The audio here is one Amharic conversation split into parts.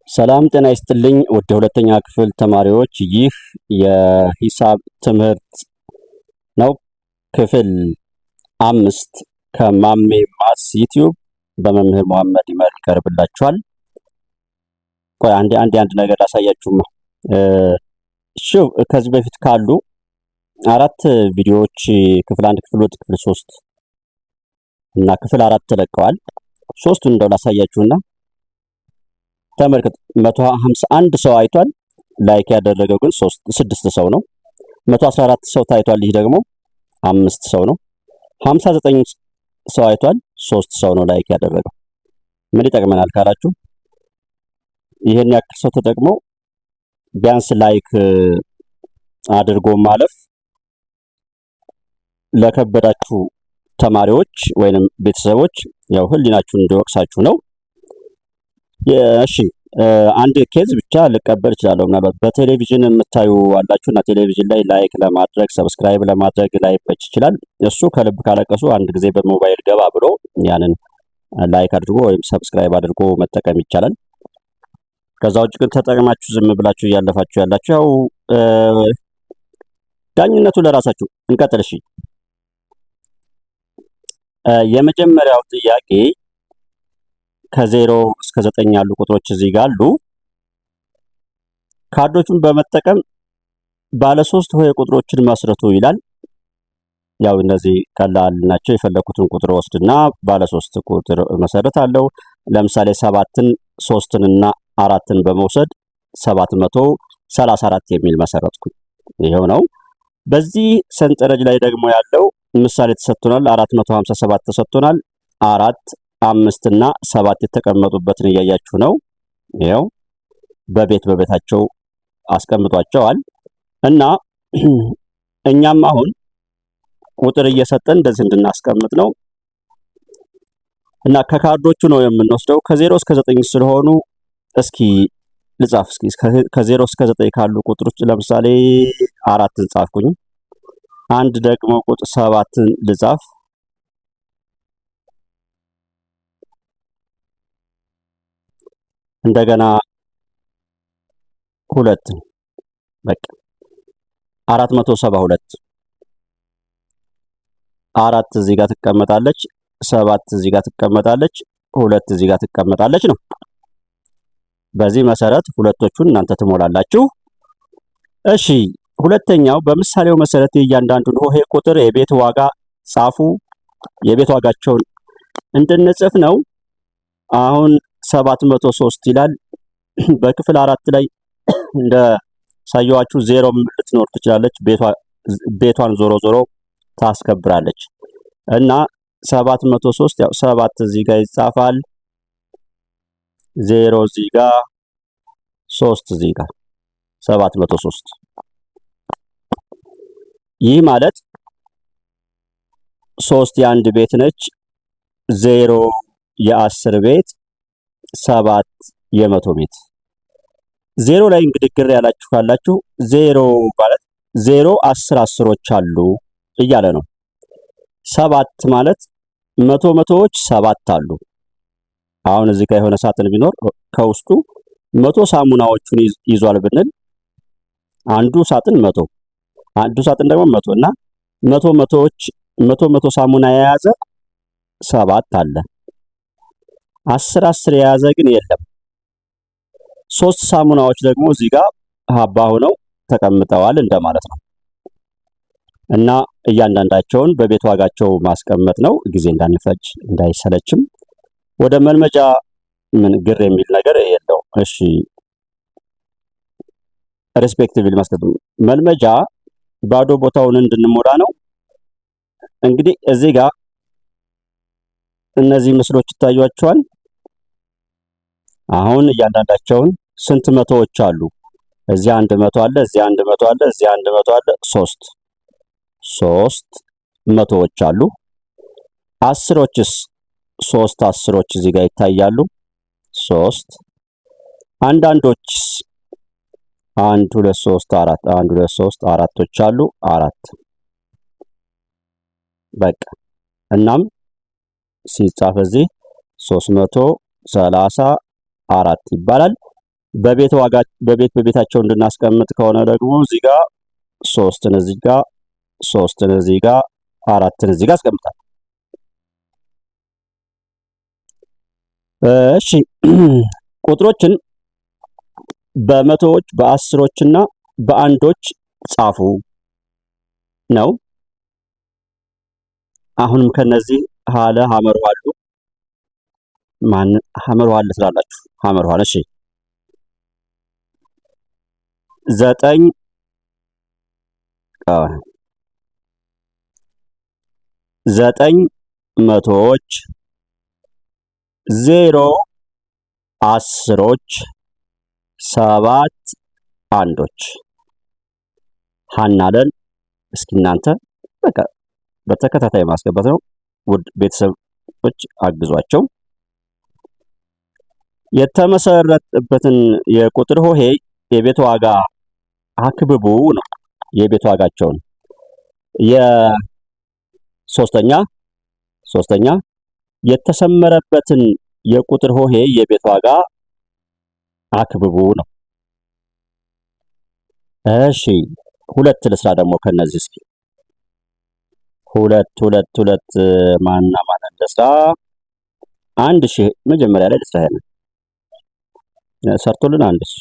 ሰላም ጤና ይስጥልኝ ወደ ሁለተኛ ክፍል ተማሪዎች፣ ይህ የሂሳብ ትምህርት ነው። ክፍል 5 ከማሜ ማትስ ዩቲዩብ በመምህር መሐመድ ይመር ይቀርብላችኋል። ቆይ አንድ ነገር ላሳያችሁማ። ከዚህ በፊት ካሉ 4 ቪዲዮዎች ክፍል 1፣ ክፍል 2፣ ክፍል 3 እና ክፍል 4 ተለቀዋል። ሶስቱን እንደው ላሳያችሁና ተመልከቱ። 151 ሰው አይቷል። ላይክ ያደረገው ግን 6 ሰው ነው። 114 ሰው ታይቷል። ይህ ደግሞ 5 ሰው ነው። 59 ሰው አይቷል። 3 ሰው ነው ላይክ ያደረገው። ምን ይጠቅመናል ካላችሁ ይሄን ያክል ሰው ተጠቅሞ ቢያንስ ላይክ አድርጎ ማለፍ ለከበዳችሁ ተማሪዎች ወይንም ቤተሰቦች ያው ህሊናችሁን እንዲወቅሳችሁ ነው። እሺ አንድ ኬዝ ብቻ ልቀበል እችላለሁ። ምናልባት በቴሌቪዥን የምታዩ አላችሁና ቴሌቪዥን ላይ ላይክ ለማድረግ ሰብስክራይብ ለማድረግ ላይበጅ ይችላል። እሱ ከልብ ካለቀሱ አንድ ጊዜ በሞባይል ገባ ብሎ ያንን ላይክ አድርጎ ወይም ሰብስክራይብ አድርጎ መጠቀም ይቻላል። ከዛ ውጭ ግን ተጠቅማችሁ ዝም ብላችሁ እያለፋችሁ ያላችሁ ያው ዳኝነቱ ለራሳችሁ። እንቀጥል። እሺ የመጀመሪያው ጥያቄ ከ0 እስከ 9 ያሉ ቁጥሮች እዚህ ጋር አሉ። ካርዶቹን በመጠቀም ባለ 3 ሆሄ ቁጥሮችን መስርቱ ይላል። ያው እነዚህ ቀላል ናቸው። የፈለኩትን ቁጥር ወስድና ባለ 3 ቁጥር መሰረታለሁ። ለምሳሌ 7ን 3ን እና 4ን በመውሰድ 734 የሚል መሰረትኩኝ። ይሄው ነው። በዚህ ሰንጠረዥ ላይ ደግሞ ያለው ምሳሌ ተሰጥቶናል። 457 ተሰጥቶናል። 4 5 እና 7 የተቀመጡበትን እያያችሁ ነው። ይሄው በቤታቸው አስቀምጧቸዋል። እና እኛም አሁን ቁጥር እየሰጠን እንደዚህ እንድናስቀምጥ ነው። እና ከካርዶቹ ነው የምንወስደው። ከ0 እስከ 9 ስለሆኑ እስኪ ልጻፍ። ከ0 እስከ 9 ካሉ ቁጥሮች ለምሳሌ 4ን ጻፍኩኝ። አንድ ደግሞ ቁጥር 7ን ልጻፍ። እንደገና 2 በቃ 472 4 እዚህ ጋር ትቀመጣለች፣ 7 እዚህ ጋር ትቀመጣለች፣ 2 እዚህ ጋር ትቀመጣለች ነው። በዚህ መሰረት ሁለቶቹን እናንተ ትሞላላችሁ። እሺ ሁለተኛው በምሳሌው መሰረት የእያንዳንዱን ሆሄ ቁጥር የቤት ዋጋ ጻፉ። የቤት ዋጋቸውን እንድንጽፍ ነው። አሁን 703 ይላል። በክፍል 4 ላይ እንደ ሳየዋችሁ 0 ልትኖር ትችላለች። ቤቷን ዞሮ ታስከብራለች እና 703 ያው 7 እዚህ ጋር ይጻፋል፣ 0 እዚህ ጋር፣ 3 እዚህ ጋር 703። ይህ ማለት 3 የአንድ ቤት ነች፣ 0 የ10 ቤት፣ 7 የ100 ቤት። 0 ላይ እንግዲህ ግር ያላችሁ ካላችሁ 0 ማለት 0 10 10ዎች አሉ እያለ ነው። 7 ማለት 100 100ዎች 7 አሉ። አሁን እዚህ ጋር የሆነ ሳጥን ቢኖር ከውስጡ 100 ሳሙናዎቹን ይዟል ብንል አንዱ ሳጥን 100 አንዱ ሳጥን ደግሞ 100 እና 100 100ዎች 100 100 ሳሙና የያዘ 7 አለ። 10 10 የያዘ ግን የለም። 3 ሳሙናዎች ደግሞ እዚህ ጋር ሀባ ሆነው ተቀምጠዋል እንደማለት ነው። እና እያንዳንዳቸውን በቤት ዋጋቸው ማስቀመጥ ነው። ጊዜ እንዳንፈጅ እንዳይሰለችም ወደ መልመጃ ምን ግር የሚል ነገር የለው። እሺ ሪስፔክቲቭሊ ማስቀመጥ መልመጃ ባዶ ቦታውን እንድንሞላ ነው። እንግዲህ እዚህ ጋር እነዚህ ምስሎች ይታያቸዋል። አሁን እያንዳንዳቸውን ስንት መቶዎች አሉ? እዚህ 100 አለ፣ እዚህ 100 አለ፣ እዚህ 100 አለ። 3 መቶዎች አሉ። አስሮችስ 3 አስሮች እዚህ ጋር ይታያሉ። 3 አንዳንዶችስ 1 2 3 4 1 2 3 አራቶች አሉ። 4 በቃ እናም ሲጻፍ እዚህ 334 ይባላል። በቤታቸው እንድናስቀምጥ ከሆነ ደግሞ እዚህ ጋር 3ን እዚህ ጋር 3ን እዚህ ጋር 4ን እዚህ ጋር አስቀምጣለሁ። እሺ ቁጥሮችን በመቶዎች በአስሮችና በአንዶች ጻፉ ነው። አሁንም ከነዚህ ሀለ ሐመር ዋሉ ማን ሐመር ዋለ ስላላችሁ ሐመር ዋለ። እሺ 9 መቶዎች 0 አስሮች 7 አንዶች ሀናለን። እስኪ እናንተ በቃ በተከታታይ ማስገባት ነው። ውድ ቤተሰቦች አግዟቸው። የተመሰረተበትን የቁጥር ሆሄ የቤት ዋጋ አክብቡ ነው። የቤት ዋጋቸውን ሶስተኛ የተሰመረበትን የቁጥር ሆሄ የቤት ዋጋ አክብቡ ነው። እሺ 2 ልስራ ደግሞ ከነዚህ እስኪ 2 ማንና ማን ልስራ? 1000 መጀመሪያ ላይ ልስራ። ያለ ሰርቶልን 1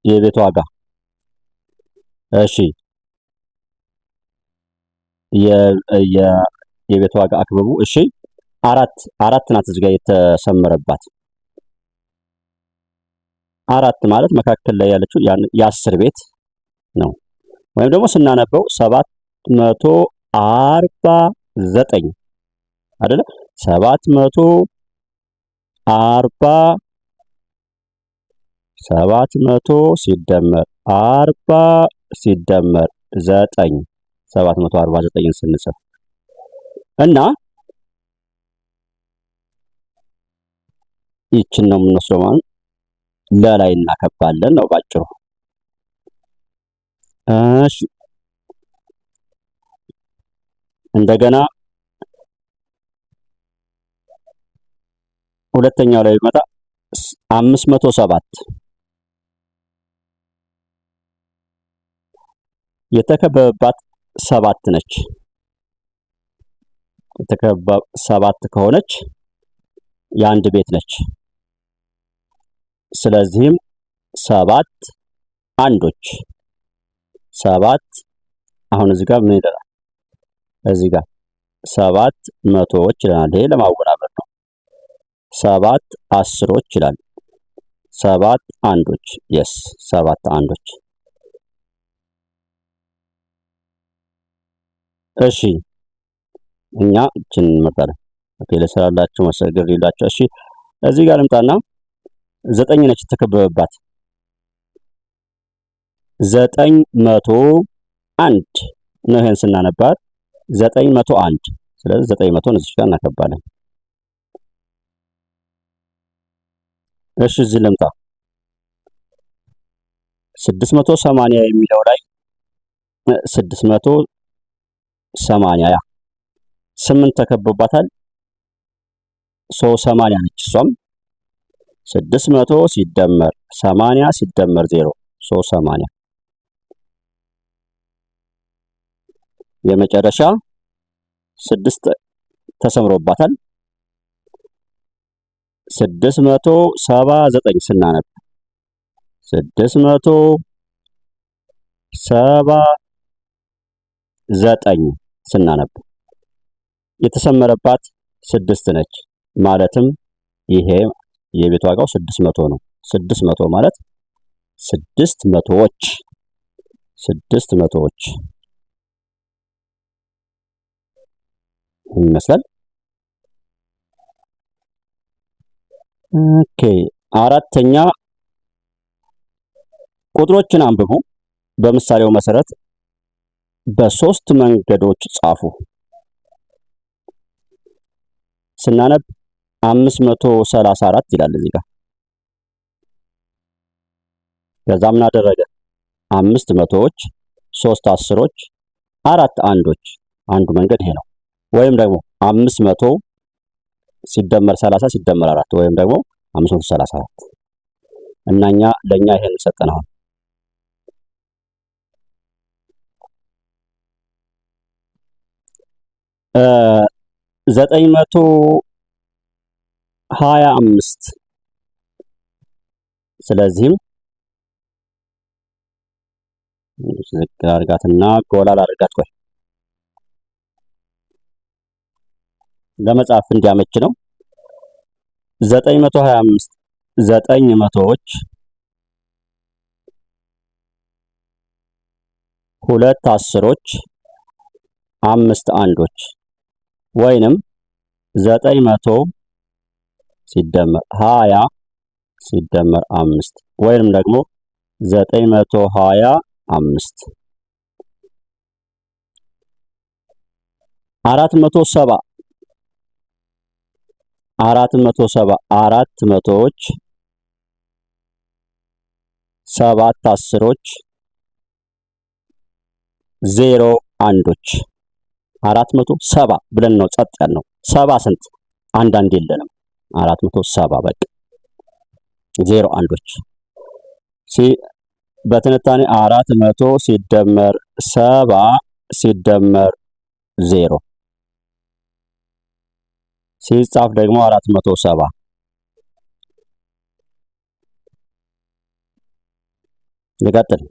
የቤት ዋጋ። እሺ የቤት ዋጋ አክብቡ። እሺ 4 ናት እዚህ ጋር የተሰመረባት 4 ማለት መካከል ላይ ያለችው የ10 ቤት ነው። ወይም ደግሞ ስናነበው 749 አይደለ? 700 ሲደመር 40 ሲደመር 9 749ን ስንጽፍ እና ይችን ነው የምንወስደው ማለት ለላይ እናከባለን ነው ባጭሩ። እሺ እንደገና ሁለተኛው ላይ ቢመጣ 507 የተከበበባት 7 ነች። የተከበበ 7 ከሆነች የአንድ ቤት ነች። ስለዚህም 7 አንዶች 7 አሁን እዚህ ጋር ምን ይላል? እዚህ ጋር 7 መቶዎች ይላል። ይሄ ለማወራበር ነው። 7 አስሮች ይላል። 7 አንዶች 7 አንዶች። እሺ እኛ እችን እንመርጣለን። ኦኬ ለሰራላችሁ መሰግር ይላችሁ። እሺ እዚህ ጋር ልምጣና 9 ነች የተከበበባት 901 ነው። ይሄን ስናነባት 901 ስለዚህ 900 እዚህ ጋር እናከባለን። እሺ እዚህ ልምጣ 680 የሚለው ላይ 680 8 ተከቦባታል። 80 ነች እሷም 600 ሲደመር 80 ሲደመር 0 380 የመጨረሻ 6 ተሰምሮባታል። 679 ስናነብ 679 ስናነብ የተሰመረባት 6 ነች። ማለትም ይሄ የቤት ዋጋው 600 ነው። 600 ማለት 6 መቶዎች ይመስላል። ኦኬ አራተኛ ቁጥሮችን አንብቡ። በምሳሌው መሰረት በ3 መንገዶች ጻፉ። ስናነብ 534 ይላል እዚህ ጋር። ከዛ ምን አደረገ? 5 መቶዎች 3 አስሮች 4 አንዶች። አንዱ መንገድ ይሄ ነው። 500 ሲደመር 30 ሲደመር 4 ወይም ደግሞ 534 እና ለኛ ይሄን ሰጠናል። እ 925 ስለዚህም ዝቅ አድርጋትና ጎላ አድርጋት ቆይ ለመጻፍ እንዲያመች ነው። 925 ዘጠኝ መቶዎች ሁለት አስሮች አምስት አንዶች ወይንም 900 ሲደመር 20 ሲደመር 5 ወይንም ደግሞ 925 470 አራት መቶዎች ሰባት አስሮች 0 አንዶች 470 ብለን ነው ጸጥ ያልነው። 70 ስንት አንድ የለንም። 470 በቃ 0 አንዶች በትንታኔ 400 ሲደመር 70 ሲደመር 0 ሲጻፍ ደግሞ 470 ልቀጥል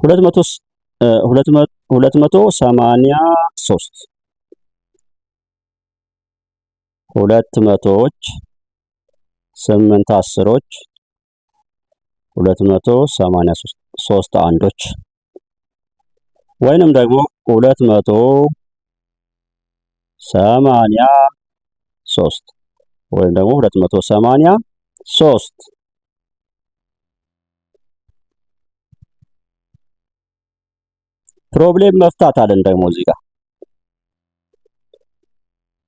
283 ሁለት መቶዎች 8 አስሮች 283 3 አንዶች ወይንም ደግሞ 283 ወይም ደግሞ 283 ፕሮብሌም መፍታት አለን። ደግሞ እዚህ ጋር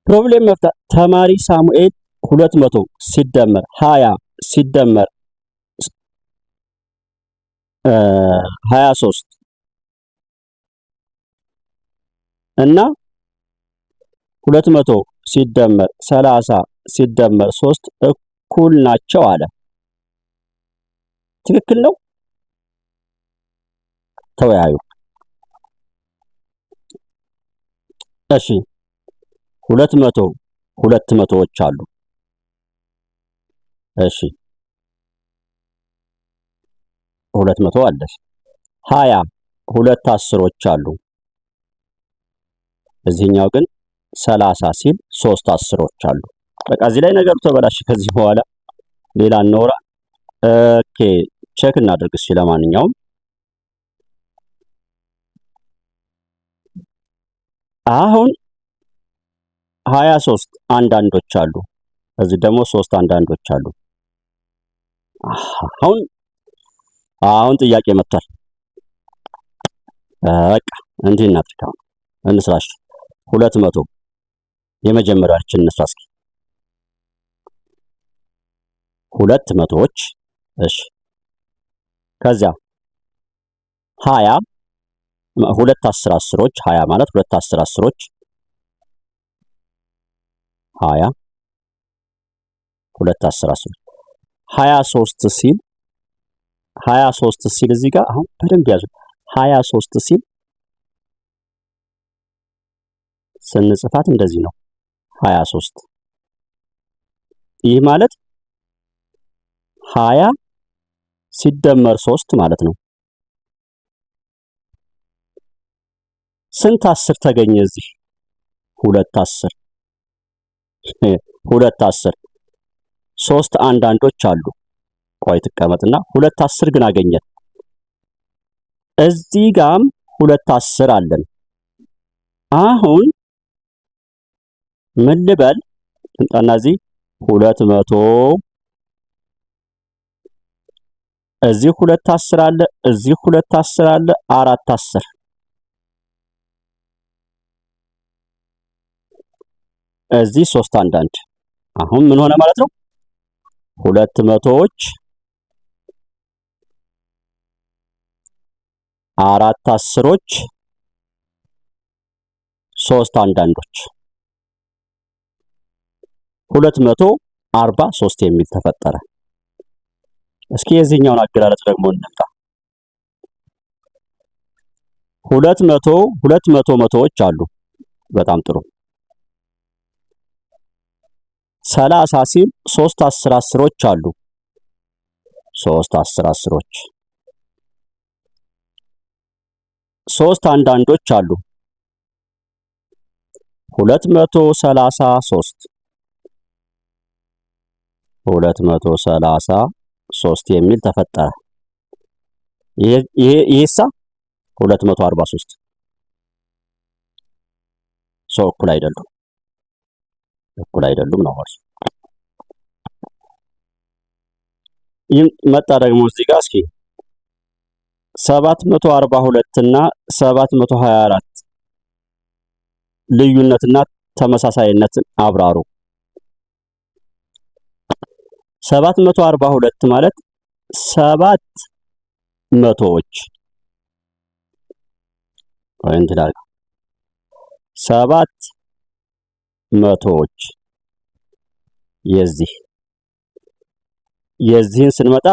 ፕሮብሌም መፍታት ተማሪ ሳሙኤል 200 ሲደመር 20 ሲደመር 23 እና 200 ሲደመር 30 ሲደመር 3 እኩል ናቸው አለ። ትክክል ነው? ተወያዩ። እሺ 200 ሁለት መቶዎች አሉ። እሺ 200 አለሽ። 20 ሁለት አስሮች አሉ። እዚህኛው ግን 30 ሲል 3 አስሮች አሉ። በቃ እዚህ ላይ ነገሩ ተበላሽ። ከዚህ በኋላ ሌላ እንወራ። ኦኬ ቼክ እናድርግ። እሺ ለማንኛውም አሁን 23 አንዳንዶች አሉ። እዚህ ደግሞ 3 አንዳንዶች አሉ። አሁን ጥያቄ መጥቷል። በቃ እንዲህ እናድርግ። አሁን እንስራሽ 200 የመጀመሪያችን እንስራ እስኪ 200ዎች። እሺ ከዚያ 20 ሁለት 10 አስሮች 20 ማለት ሁለት 10 አስሮች 20 ሁለት 10 አስሮች 23 ሲል እዚህ ጋር አሁን በደንብ ያዙ። 23 ሲል ስንጽፋት እንደዚህ ነው። 23 ይህ ማለት 20 ሲደመር 3 ማለት ነው። ስንት 10 ተገኘ እዚህ? ሁለት 10 3 አንዳንዶች አሉ። ቆይ ትቀመጥና ሁለት 10 ግን አገኘን። እዚህ ጋም ሁለት 10 አለን። አሁን ምን ልበል? እንጣና እዚህ 200 እዚህ ሁለት 10 አለ፣ እዚህ ሁለት 10 አለ፣ አራት 10 እዚህ 3 አንዳንድ። አሁን ምን ሆነ ማለት ነው? 200ዎች አራት 10ዎች 3 አንዳንዶች 243 የሚል ተፈጠረ። እስኪ የዚህኛውን አገላለጽ ደግሞ እንምጣ። 200 መቶዎች አሉ። በጣም ጥሩ። 30 ሲል 3 10 10ዎች አሉ። 3 10 10ዎች 3 አንዳንዶች አሉ። 233 233 የሚል ተፈጠረ። ይሄሳ 243 እኩል አይደሉም ነው ማለት። ይህም መጣ ደግሞ እዚህ ጋር እስኪ 742 እና 724 ልዩነትና ተመሳሳይነትን አብራሩ። 742 ማለት 7 መቶዎች እንትላል 7 መቶዎች የዚህን ስንመጣ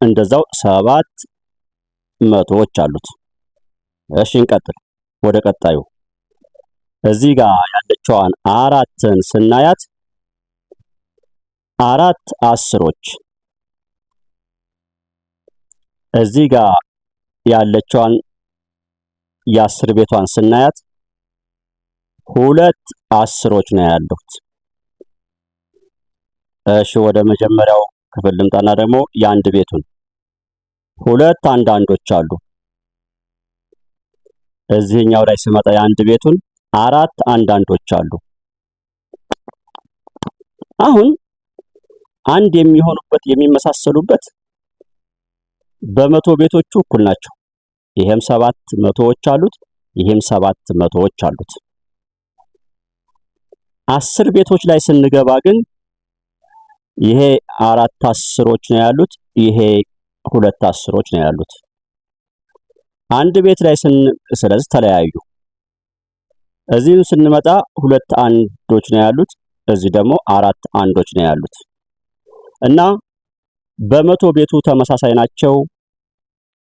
እንደዛው 7 መቶዎች አሉት። እሺ እንቀጥል ወደ ቀጣዩ። እዚህ ጋር ያለችዋን አራትን ስናያት 4 10ዎች፣ እዚህ ጋር ያለችዋን የ10 ቤቷን ስናያት 2 10ዎች ነው ያሉት። እሺ ወደ መጀመሪያው ክፍል ልምጣና ደግሞ የአንድ ቤቱን 2 አንዳንዶች አሉ። እዚህኛው ላይ ስመጣ የአንድ ቤቱን 4 አንዳንዶች አሉ። አሁን አንድ የሚሆኑበት የሚመሳሰሉበት በመቶ ቤቶቹ እኩል ናቸው። ይሄም 7 መቶዎች አሉት፣ ይሄም 7 መቶዎች አሉት። 10 ቤቶች ላይ ስንገባ ግን ይሄ 4 10ዎች ነው ያሉት፣ ይሄ 2 10ዎች ነው ያሉት። አንድ ቤት ላይ ስለዚህ ተለያዩ። እዚህም ስንመጣ 2 አንዶች ነው ያሉት፣ እዚህ ደግሞ 4 አንዶች ነው ያሉት እና በመቶ ቤቱ ተመሳሳይ ናቸው።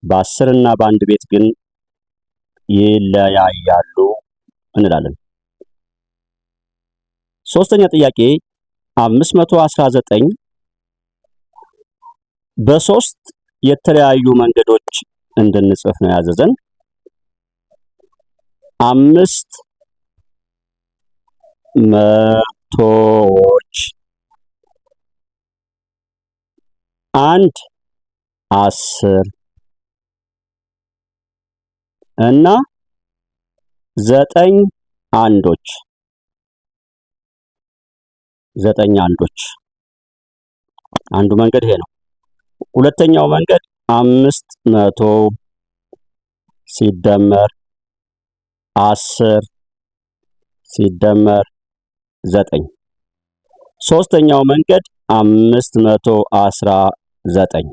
በ10 እና በአንድ ቤት ግን ይለያያሉ እንላለን። ሶስተኛ ጥያቄ 519 በ3 የተለያዩ መንገዶች እንድንጽፍ ነው ያዘዘን። 5 መቶዎች፣ 1 10 እና 9 አንዶች 9 አንዶች። አንዱ መንገድ ይሄ ነው። ሁለተኛው መንገድ 500 ሲደመር 10 ሲደመር 9። ሶስተኛው መንገድ 519።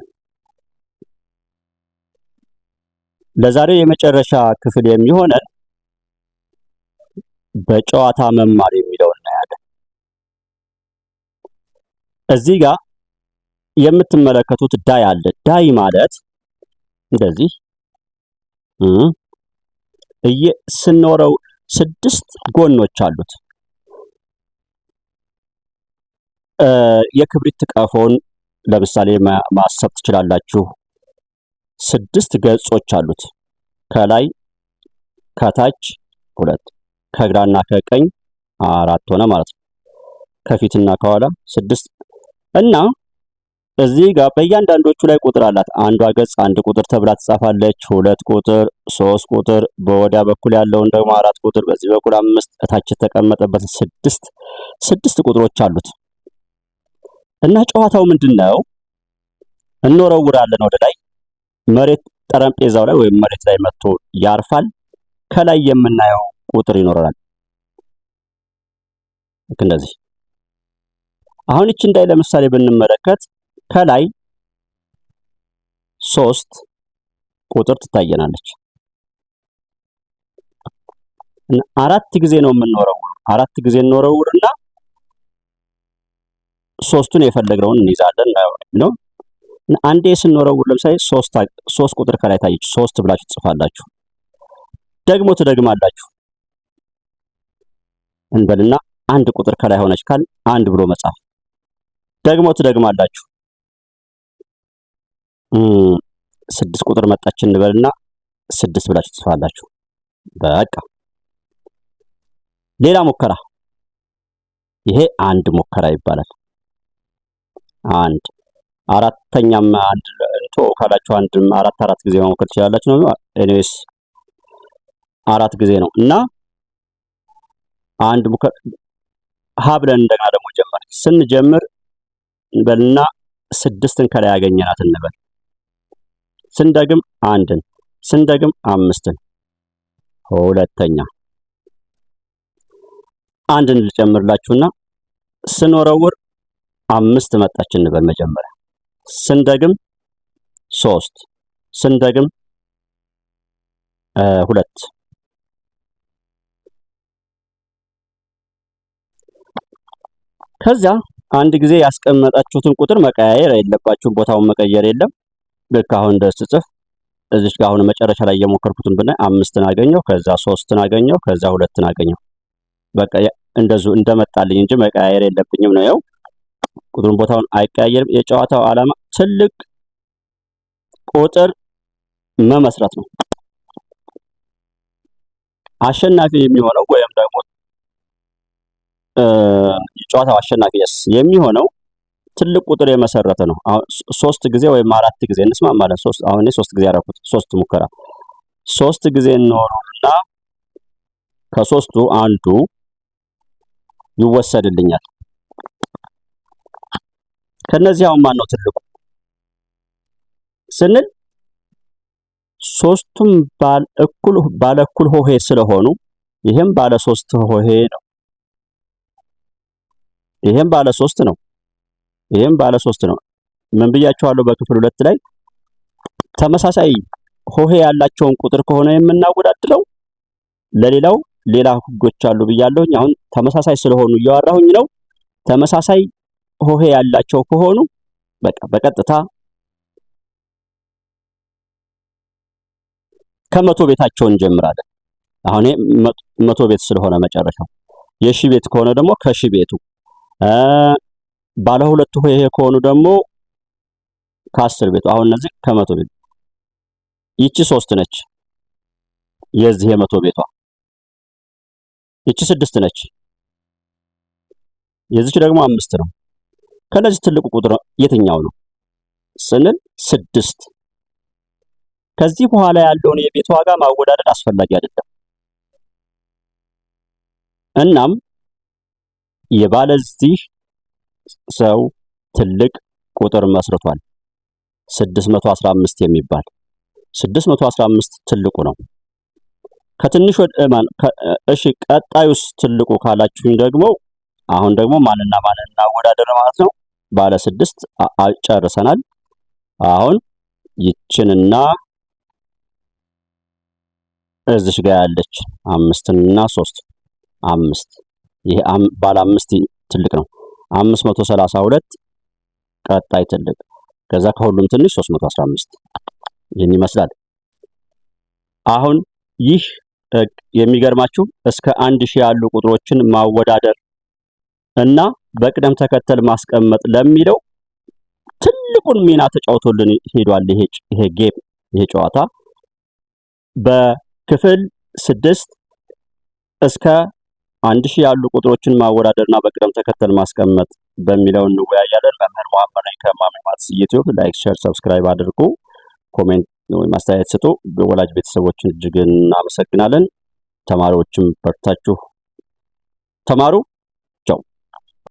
ለዛሬ የመጨረሻ ክፍል የሚሆነን በጨዋታ መማር የሚለውን እናያለን። እዚህ ጋር የምትመለከቱት ዳይ አለ። ዳይ ማለት እንደዚህ ስንኖረው 6 ጎኖች አሉት። የክብሪት ቀፎን ለምሳሌ ማሰብ ትችላላችሁ። 6 ገጾች አሉት። ከላይ ከታች 2፣ ከግራና ከቀኝ 4 ሆነ ማለት ነው። ከፊትና ከኋላ 6 እና እዚህ ጋር በእያንዳንዶቹ ላይ ቁጥር አላት። አንዷ ገጽ 1 ቁጥር ተብላ ትጻፋለች። 2 ቁጥር፣ 3 ቁጥር፣ በወዲያ በኩል ያለውን ደግሞ 4 ቁጥር፣ በዚህ በኩል 5፣ እታች የተቀመጠበት 6 ቁጥሮች አሉት እና ጨዋታው ምንድነው? እንወረውራለን ወደ ላይ። መሬት ጠረጴዛው ላይ ወይም መሬት ላይ መጥቶ ያርፋል። ከላይ የምናየው ቁጥር ይኖረናል። ልክ እንደዚህ። አሁን እቺ እንዳይ ለምሳሌ ብንመለከት ከላይ 3 ቁጥር ትታየናለች እና 4 ጊዜ ነው የምንወረውረው። 4 ጊዜ እንወረውርና ሶስቱን የፈለግነውን እንይዛለን ነው። አንዴ ስንወረውር ለምሳሌ ሶስት ቁጥር ከላይ ታየች፣ ሶስት ብላችሁ ትጽፋላችሁ። ደግሞ ትደግማላችሁ እንበልና አንድ ቁጥር ከላይ ሆነች ካል አንድ ብሎ መጻፍ። ደግሞ ትደግማላችሁ። 6 ቁጥር መጣች እንበልና 6 ብላችሁ ትጽፋላችሁ። በቃ ሌላ ሙከራ። ይሄ አንድ ሙከራ ይባላል። አንድ አራተኛም አንድ እንቶ ካላችሁ አንድም አራት ጊዜ መሞከር ትችላላችሁ ነው። ኤኒዌይስ 4 ጊዜ ነው እና አንድ ሙከራ ሀብለን እንደገና ደግሞ ጀመር። ስንጀምር እንበልና 6ን ከላይ ያገኘናት እንበል። ስንደግም አንድን፣ ስንደግም 5ን። ሁለተኛ አንድን ልጨምርላችሁና ስንወረውር 5 መጣች እንበል መጀመሪያ። ስንደግም 3፣ ስንደግም 2። ከዛ አንድ ጊዜ ያስቀመጣችሁትን ቁጥር መቀያየር የለባችሁም። ቦታውን መቀየር የለም። ልክ አሁን እንደስጽፍ እዚች ጋር አሁን መጨረሻ ላይ የሞከርኩትን ብናይ 5ን አገኘው፣ ከዛ 3ን አገኘው፣ ከዛ 2ን አገኘው። በቃ እንደዚሁ እንደመጣልኝ እንጂ መቀያየር የለብኝም ነው። ያው ቁጥሩን ቦታውን አይቀያየርም። የጨዋታው ዓላማ ትልቅ ቁጥር መመስረት ነው። አሸናፊ የሚሆነው ወይም ደግሞ የጨዋታው አሸናፊ የሚሆነው ትልቅ ቁጥር የመሰረተ ነው። አሁን 3 ጊዜ ወይም 4 ጊዜ እንስማማለን። አሁን እኔ 3 ጊዜ ያደረኩት 3 ሙከራ 3 ጊዜ እንወሩና ከ3ቱ አንዱ ይወሰድልኛል። ከነዚህ አሁን ማን ነው ትልቁ ስንል ሶስቱም ባለ እኩል ሆሄ ስለሆኑ ይሄም ባለ 3 ሆሄ ነው። ይሄም ባለ 3 ነው። ይሄም ባለ 3 ነው። ምን ብያችኋለሁ? በክፍል 2 ላይ ተመሳሳይ ሆሄ ያላቸውን ቁጥር ከሆነ የምናወዳድረው ለሌላው ሌላ ህጎች አሉ ብያለሁኝ። አሁን ተመሳሳይ ስለሆኑ እያወራሁኝ ነው። ተመሳሳይ ሆሄ ያላቸው ከሆኑ በቃ በቀጥታ ከመቶ ቤታቸው እንጀምራለን። አሁን መቶ ቤት ስለሆነ መጨረሻው የሺ ቤት ከሆነ ደግሞ ከሺ ቤቱ ባለ ሁለት ሆሄ ከሆኑ ደግሞ ከ10 ቤቱ። አሁን እነዚህ ከመቶ ቤት ይቺ 3 ነች። የዚህ የመቶ ቤቷ ይቺ 6 ነች። የዚች ደግሞ 5 ነው። ከነዚህ ትልቁ ቁጥር የትኛው ነው ስንል 6። ከዚህ በኋላ ያለውን የቤት ዋጋ ማወዳደር አስፈላጊ አይደለም። እናም የባለዚህ ሰው ትልቅ ቁጥር መስርቷል 615 የሚባል 615 ትልቁ ነው። ከትንሽ ወደ ማን እሺ ቀጣዩስ ትልቁ ካላችሁኝ ደግሞ አሁን ደግሞ ማንና ማንን እናወዳደር ማለት ነው። ባለ 6 ጨርሰናል። አሁን ይችንና እዚሽ ጋር ያለች 5 እና 3 5 ይሄ ባለ 5 ትልቅ ነው። 532 ቀጣይ ትልቅ፣ ከዛ ከሁሉም ትንሽ 315 ይህን ይመስላል። አሁን ይህ የሚገርማችሁ እስከ 1000 ያሉ ቁጥሮችን ማወዳደር እና በቅደም ተከተል ማስቀመጥ ለሚለው ትልቁን ሚና ተጫውቶልን ሄዷል። ይሄ ጌም ይሄ ጨዋታ በክፍል 6 እስከ 1000 ያሉ ቁጥሮችን ማወዳደርና በቅደም ተከተል ማስቀመጥ በሚለው እንወያያለን። መምህር መሐመድ ነኝ ከማሚ ማትስ ዩቲዩብ። ላይክ፣ ሼር፣ ሰብስክራይብ አድርጉ። ኮሜንት ወይ ማስተያየት ስጡ። በወላጅ ቤተሰቦችን እጅግ እናመሰግናለን። ተማሪዎችም በርታችሁ ተማሩ።